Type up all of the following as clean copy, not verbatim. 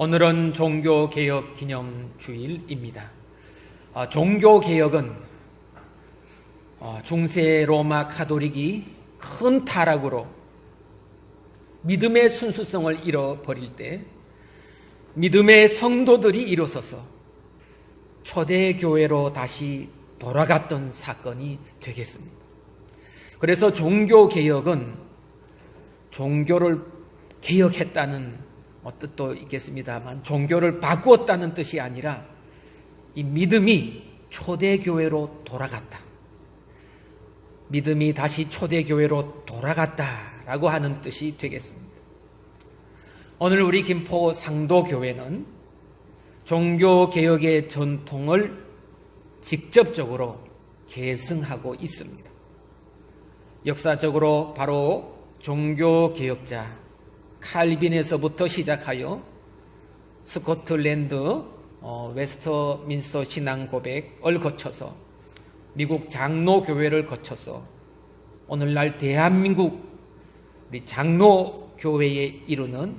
오늘은 종교개혁 기념주일입니다. 종교개혁은 중세 로마 가톨릭이 큰 타락으로 믿음의 순수성을 잃어버릴 때 믿음의 성도들이 일어서서 초대교회로 다시 돌아갔던 사건이 되겠습니다. 그래서 종교개혁은 종교를 개혁했다는 뜻도 있겠습니다만 종교를 바꾸었다는 뜻이 아니라 이 믿음이 초대교회로 돌아갔다. 믿음이 다시 초대교회로 돌아갔다라고 하는 뜻이 되겠습니다. 오늘 우리 김포 상도교회는 종교개혁의 전통을 직접적으로 계승하고 있습니다. 역사적으로 바로 종교개혁자 칼빈에서부터 시작하여 스코틀랜드 웨스터민스터 신앙 고백을 거쳐서 미국 장로교회를 거쳐서 오늘날 대한민국 우리 장로교회에 이르는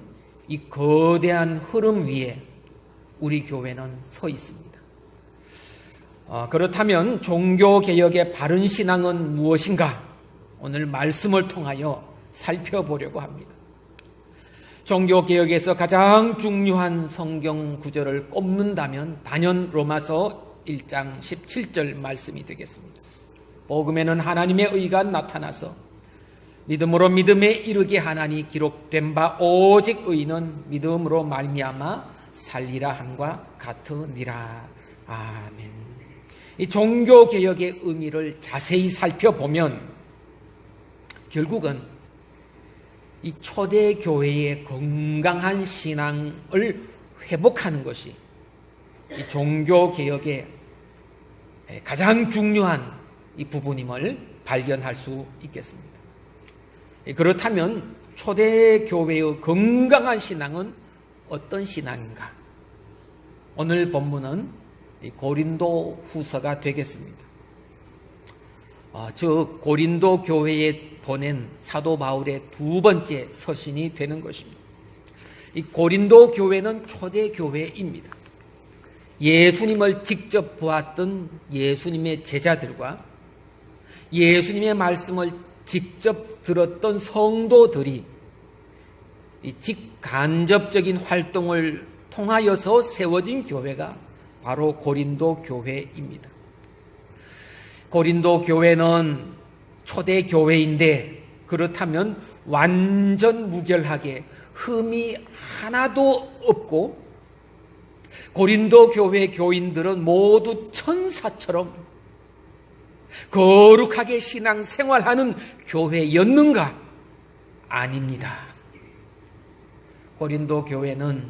이 거대한 흐름 위에 우리 교회는 서 있습니다. 그렇다면 종교개혁의 바른 신앙은 무엇인가? 오늘 말씀을 통하여 살펴보려고 합니다. 종교개혁에서 가장 중요한 성경 구절을 꼽는다면 단연 로마서 1장 17절 말씀이 되겠습니다. 복음에는 하나님의 의가 나타나서 믿음으로 믿음에 이르게 하나니 기록된 바 오직 의는 믿음으로 말미암아 살리라 함과 같으니라. 아멘. 이 종교개혁의 의미를 자세히 살펴보면 결국은 이 초대교회의 건강한 신앙을 회복하는 것이 이 종교개혁의 가장 중요한 이 부분임을 발견할 수 있겠습니다. 그렇다면 초대교회의 건강한 신앙은 어떤 신앙인가? 오늘 본문은 고린도 후서가 되겠습니다. 즉 고린도 교회에 보낸 사도 바울의 두 번째 서신이 되는 것입니다. 이 고린도 교회는 초대 교회입니다. 예수님을 직접 보았던 예수님의 제자들과 예수님의 말씀을 직접 들었던 성도들이 이 직간접적인 활동을 통하여서 세워진 교회가 바로 고린도 교회입니다. 고린도 교회는 초대 교회인데 그렇다면 완전 무결하게 흠이 하나도 없고 고린도 교회 교인들은 모두 천사처럼 거룩하게 신앙생활하는 교회였는가? 아닙니다. 고린도 교회는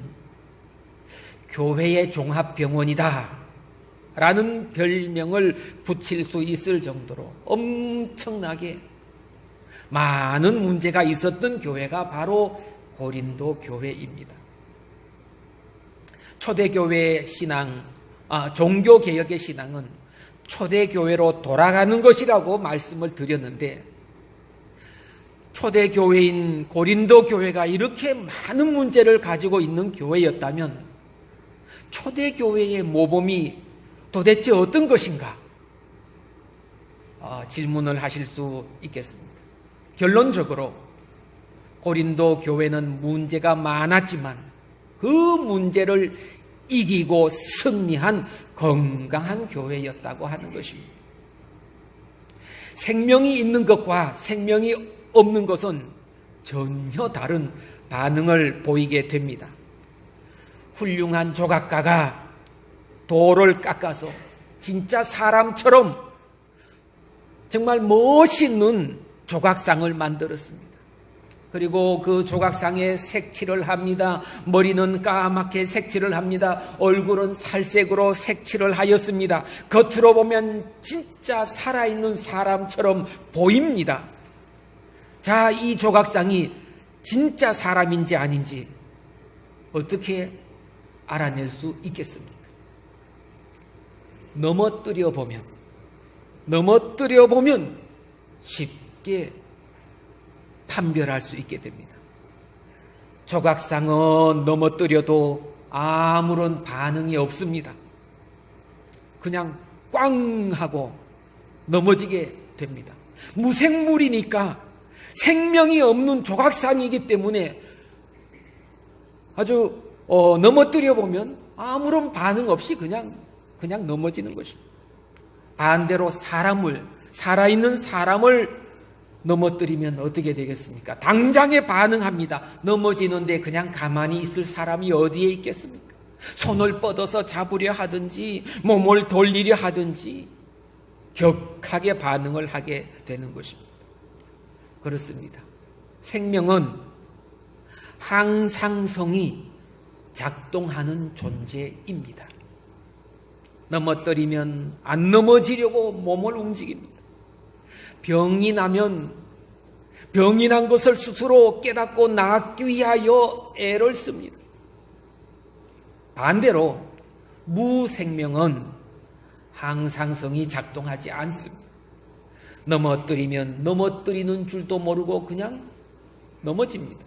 교회의 종합병원이다 라는 별명을 붙일 수 있을 정도로 엄청나게 많은 문제가 있었던 교회가 바로 고린도 교회입니다. 초대교회의 신앙, 종교개혁의 신앙은 초대교회로 돌아가는 것이라고 말씀을 드렸는데 초대교회인 고린도 교회가 이렇게 많은 문제를 가지고 있는 교회였다면 초대교회의 모범이 도대체 어떤 것인가? 질문을 하실 수 있겠습니다. 결론적으로 고린도 교회는 문제가 많았지만 그 문제를 이기고 승리한 건강한 교회였다고 하는 것입니다. 생명이 있는 것과 생명이 없는 것은 전혀 다른 반응을 보이게 됩니다. 훌륭한 조각가가 돌을 깎아서 진짜 사람처럼 정말 멋있는 조각상을 만들었습니다. 그리고 그 조각상에 색칠을 합니다. 머리는 까맣게 색칠을 합니다. 얼굴은 살색으로 색칠을 하였습니다. 겉으로 보면 진짜 살아있는 사람처럼 보입니다. 자, 이 조각상이 진짜 사람인지 아닌지 어떻게 알아낼 수 있겠습니까? 넘어뜨려 보면 쉽게 판별할 수 있게 됩니다. 조각상은 넘어뜨려도 아무런 반응이 없습니다. 그냥 꽝 하고 넘어지게 됩니다. 무생물이니까 생명이 없는 조각상이기 때문에 아주 넘어뜨려 보면 아무런 반응 없이 그냥 넘어지는 것입니다. 반대로 살아있는 사람을 넘어뜨리면 어떻게 되겠습니까? 당장에 반응합니다. 넘어지는데 그냥 가만히 있을 사람이 어디에 있겠습니까? 손을 뻗어서 잡으려 하든지 몸을 돌리려 하든지 격하게 반응을 하게 되는 것입니다. 그렇습니다. 생명은 항상성이 작동하는 존재입니다. 넘어뜨리면 안 넘어지려고 몸을 움직입니다. 병이 나면 병이 난 것을 스스로 깨닫고 낫기 위하여 애를 씁니다. 반대로 무생명은 항상성이 작동하지 않습니다. 넘어뜨리면 넘어뜨리는 줄도 모르고 그냥 넘어집니다.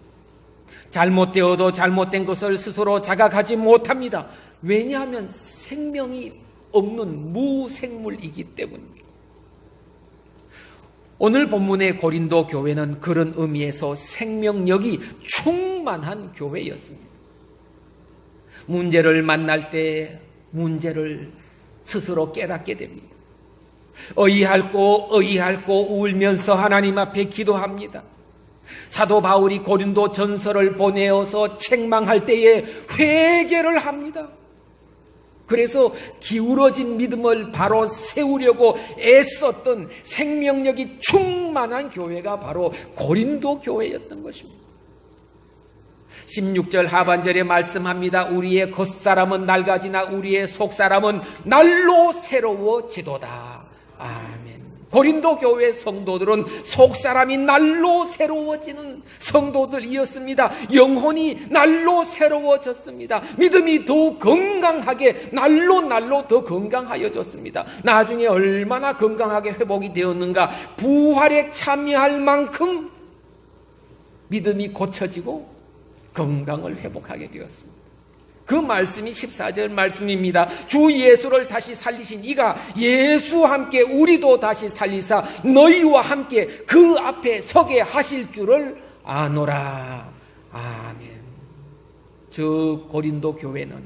잘못되어도 잘못된 것을 스스로 자각하지 못합니다. 왜냐하면 생명이 없는 무생물이기 때문입니다. 오늘 본문의 고린도 교회는 그런 의미에서 생명력이 충만한 교회였습니다. 문제를 만날 때 문제를 스스로 깨닫게 됩니다. 의의할고 울면서 하나님 앞에 기도합니다. 사도 바울이 고린도 전서를 보내어서 책망할 때에 회개를 합니다. 그래서 기울어진 믿음을 바로 세우려고 애썼던 생명력이 충만한 교회가 바로 고린도 교회였던 것입니다. 16절 하반절에 말씀합니다. 우리의 겉사람은 낡아지나 우리의 속사람은 날로 새로워지도다. 아멘. 고린도 교회 성도들은 속사람이 날로 새로워지는 성도들이었습니다. 영혼이 날로 새로워졌습니다. 믿음이 더욱 건강하게 날로 더 건강하여졌습니다. 나중에 얼마나 건강하게 회복이 되었는가. 부활에 참여할 만큼 믿음이 고쳐지고 건강을 회복하게 되었습니다. 그 말씀이 14절 말씀입니다. 주 예수를 다시 살리신 이가 예수와 함께 우리도 다시 살리사 너희와 함께 그 앞에 서게 하실 줄을 아노라. 아멘. 저 고린도 교회는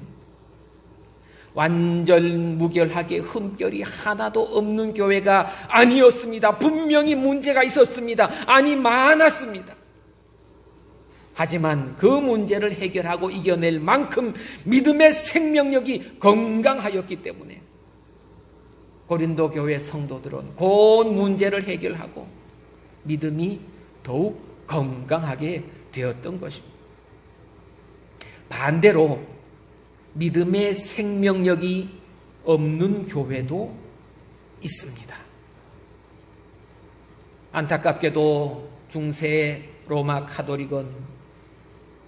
완전 무결하게 흠결이 하나도 없는 교회가 아니었습니다. 분명히 문제가 있었습니다. 아니 많았습니다. 하지만 그 문제를 해결하고 이겨낼 만큼 믿음의 생명력이 건강하였기 때문에 고린도 교회 성도들은 그 문제를 해결하고 믿음이 더욱 건강하게 되었던 것입니다. 반대로 믿음의 생명력이 없는 교회도 있습니다. 안타깝게도 중세 로마 카톨릭은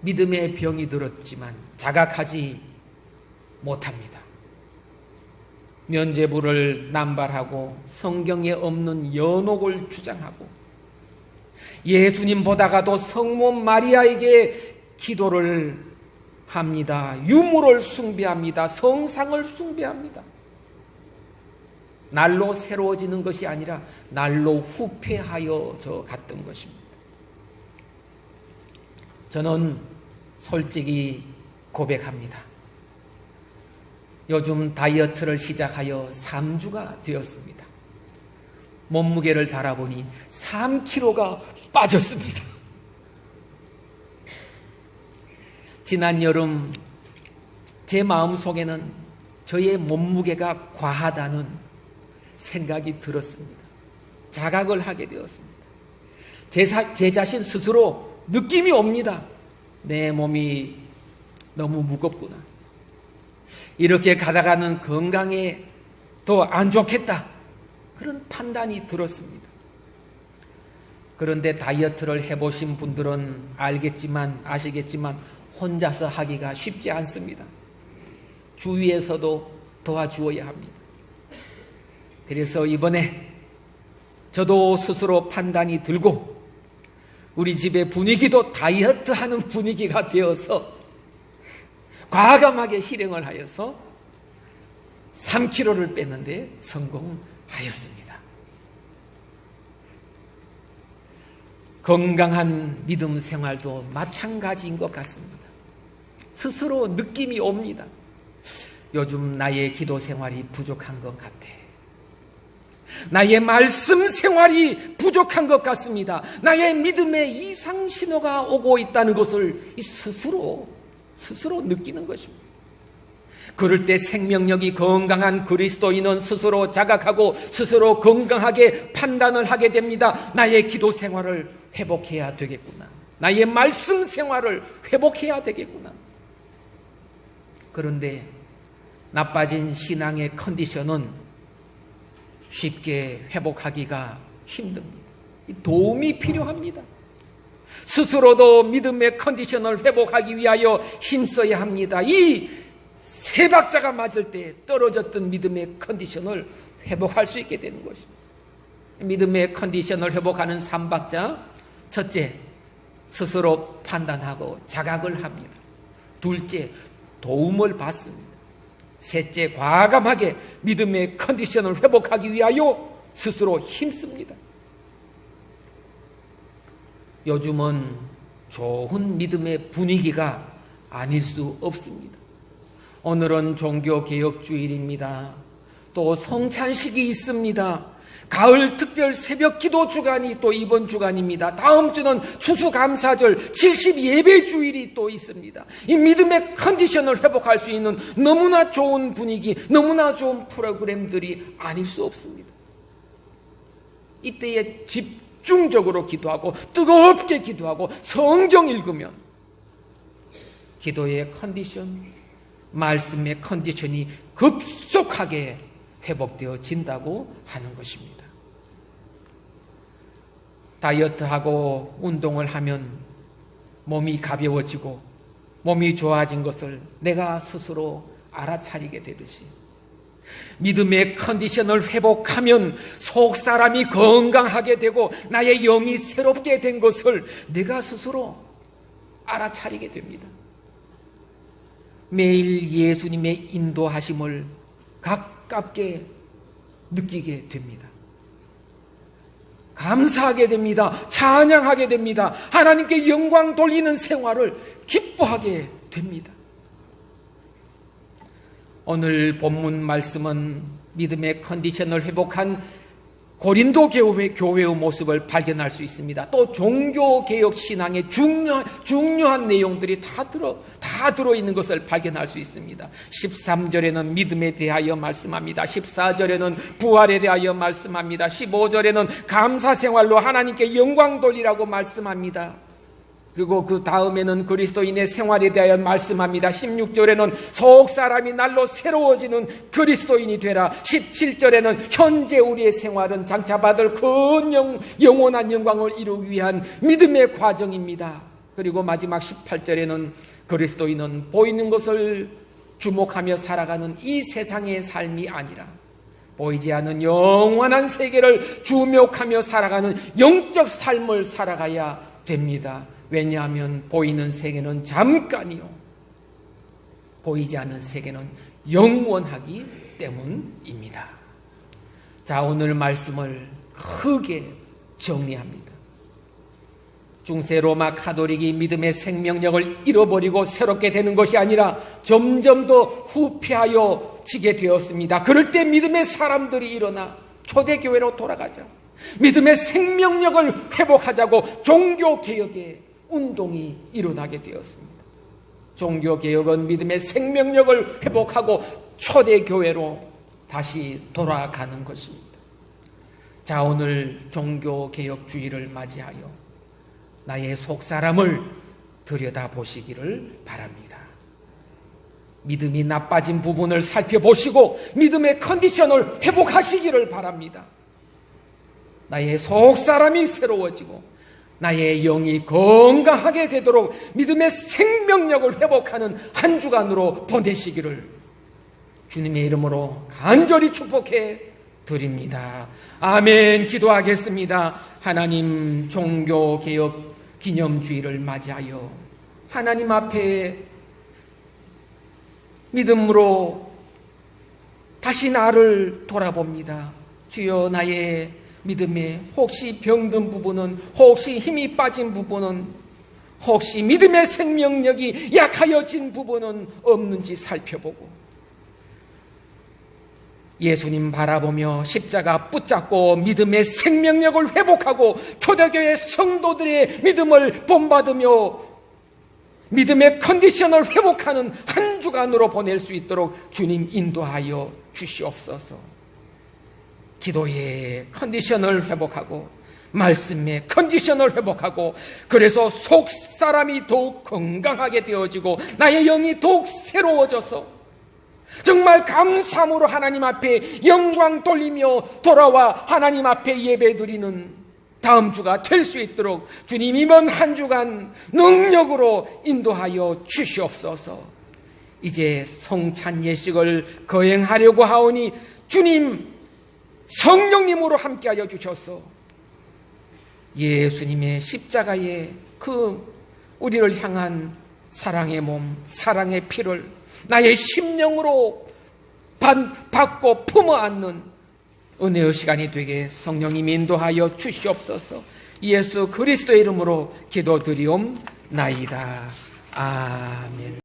믿음의 병이 들었지만 자각하지 못합니다. 면죄부를 남발하고 성경에 없는 연옥을 주장하고 예수님보다가도 성모 마리아에게 기도를 합니다. 유물을 숭배합니다. 성상을 숭배합니다. 날로 새로워지는 것이 아니라 날로 후퇴하여져 갔던 것입니다. 저는 솔직히 고백합니다. 요즘 다이어트를 시작하여 3주가 되었습니다. 몸무게를 달아보니 3kg가 빠졌습니다. 지난 여름 제 마음속에는 저의 몸무게가 과하다는 생각이 들었습니다. 자각을 하게 되었습니다. 제 자신 스스로 느낌이 옵니다. 내 몸이 너무 무겁구나. 이렇게 가다가는 건강에 더 안 좋겠다. 그런 판단이 들었습니다. 그런데 다이어트를 해보신 분들은 아시겠지만 혼자서 하기가 쉽지 않습니다. 주위에서도 도와주어야 합니다. 그래서 이번에 저도 스스로 판단이 들고 우리 집의 분위기도 다이어트 하는 분위기가 되어서 과감하게 실행을 하여서 3kg를 뺐는데 성공하였습니다. 건강한 믿음 생활도 마찬가지인 것 같습니다. 스스로 느낌이 옵니다. 요즘 나의 기도 생활이 부족한 것 같아. 나의 말씀 생활이 부족한 것 같습니다. 나의 믿음의 이상 신호가 오고 있다는 것을 스스로 느끼는 것입니다. 그럴 때 생명력이 건강한 그리스도인은 스스로 자각하고 스스로 건강하게 판단을 하게 됩니다. 나의 기도 생활을 회복해야 되겠구나. 나의 말씀 생활을 회복해야 되겠구나. 그런데 나빠진 신앙의 컨디션은 쉽게 회복하기가 힘듭니다. 도움이 필요합니다. 스스로도 믿음의 컨디션을 회복하기 위하여 힘써야 합니다. 이 세 박자가 맞을 때 떨어졌던 믿음의 컨디션을 회복할 수 있게 되는 것입니다. 믿음의 컨디션을 회복하는 3박자. 첫째, 스스로 판단하고 자각을 합니다. 둘째, 도움을 받습니다. 셋째, 과감하게 믿음의 컨디션을 회복하기 위하여 스스로 힘씁니다. 요즘은 좋은 믿음의 분위기가 아닐 수 없습니다. 오늘은 종교개혁주일입니다. 또 성찬식이 있습니다. 가을 특별 새벽 기도 주간이 또 이번 주간입니다. 다음 주는 추수감사절 70예배주일이 또 있습니다. 이 믿음의 컨디션을 회복할 수 있는 너무나 좋은 분위기, 너무나 좋은 프로그램들이 아닐 수 없습니다. 이때에 집중적으로 기도하고 뜨겁게 기도하고 성경 읽으면 기도의 컨디션, 말씀의 컨디션이 급속하게 회복되어진다고 하는 것입니다. 다이어트하고 운동을 하면 몸이 가벼워지고 몸이 좋아진 것을 내가 스스로 알아차리게 되듯이 믿음의 컨디션을 회복하면 속사람이 건강하게 되고 나의 영이 새롭게 된 것을 내가 스스로 알아차리게 됩니다. 매일 예수님의 인도하심을 가깝게 느끼게 됩니다. 감사하게 됩니다. 찬양하게 됩니다. 하나님께 영광 돌리는 생활을 기뻐하게 됩니다. 오늘 본문 말씀은 믿음의 컨디션을 회복한 고린도 교회의 모습을 발견할 수 있습니다. 또 종교개혁 신앙의 중요한 내용들이 다 들어있는 것을 발견할 수 있습니다. 13절에는 믿음에 대하여 말씀합니다. 14절에는 부활에 대하여 말씀합니다. 15절에는 감사생활로 하나님께 영광 돌리라고 말씀합니다. 그리고 그 다음에는 그리스도인의 생활에 대하여 말씀합니다. 16절에는 속사람이 날로 새로워지는 그리스도인이 되라. 17절에는 현재 우리의 생활은 장차 받을 큰 영원한 영광을 이루기 위한 믿음의 과정입니다. 그리고 마지막 18절에는 그리스도인은 보이는 것을 주목하며 살아가는 이 세상의 삶이 아니라 보이지 않는 영원한 세계를 주목하며 살아가는 영적 삶을 살아가야 됩니다. 왜냐하면 보이는 세계는 잠깐이요 보이지 않는 세계는 영원하기 때문입니다. 자, 오늘 말씀을 크게 정리합니다. 중세 로마 카톨릭이 믿음의 생명력을 잃어버리고 새롭게 되는 것이 아니라 점점 더 후퇴하여 지게 되었습니다. 그럴 때 믿음의 사람들이 일어나 초대교회로 돌아가자. 믿음의 생명력을 회복하자고 종교개혁의 운동이 일어나게 되었습니다. 종교개혁은 믿음의 생명력을 회복하고 초대교회로 다시 돌아가는 것입니다. 자, 오늘 종교개혁주의를 맞이하여 나의 속사람을 들여다보시기를 바랍니다. 믿음이 나빠진 부분을 살펴보시고 믿음의 컨디션을 회복하시기를 바랍니다. 나의 속사람이 새로워지고 나의 영이 건강하게 되도록 믿음의 생명력을 회복하는 한 주간으로 보내시기를 주님의 이름으로 간절히 축복해 드립니다. 아멘. 기도하겠습니다. 하나님, 종교개혁 기념주의를 맞이하여 하나님 앞에 믿음으로 다시 나를 돌아봅니다. 주여, 나의 믿음에 혹시 병든 부분은, 혹시 힘이 빠진 부분은, 혹시 믿음의 생명력이 약하여진 부분은 없는지 살펴보고 예수님 바라보며 십자가 붙잡고 믿음의 생명력을 회복하고 초대교회 성도들의 믿음을 본받으며 믿음의 컨디션을 회복하는 한 주간으로 보낼 수 있도록 주님 인도하여 주시옵소서. 기도의 컨디션을 회복하고 말씀의 컨디션을 회복하고, 그래서 속 사람이 더욱 건강하게 되어지고 나의 영이 더욱 새로워져서 정말 감사함으로 하나님 앞에 영광 돌리며 돌아와 하나님 앞에 예배드리는 다음 주가 될 수 있도록 주님 이번 한 주간 능력으로 인도하여 주시옵소서. 이제 성찬 예식을 거행하려고 하오니 주님 성령님으로 함께하여 주셔서 예수님의 십자가의 그 우리를 향한 사랑의 몸, 사랑의 피를 나의 심령으로 받고 품어 안는 은혜의 시간이 되게 성령님 인도하여 주시옵소서. 예수 그리스도의 이름으로 기도드리옵나이다. 아멘.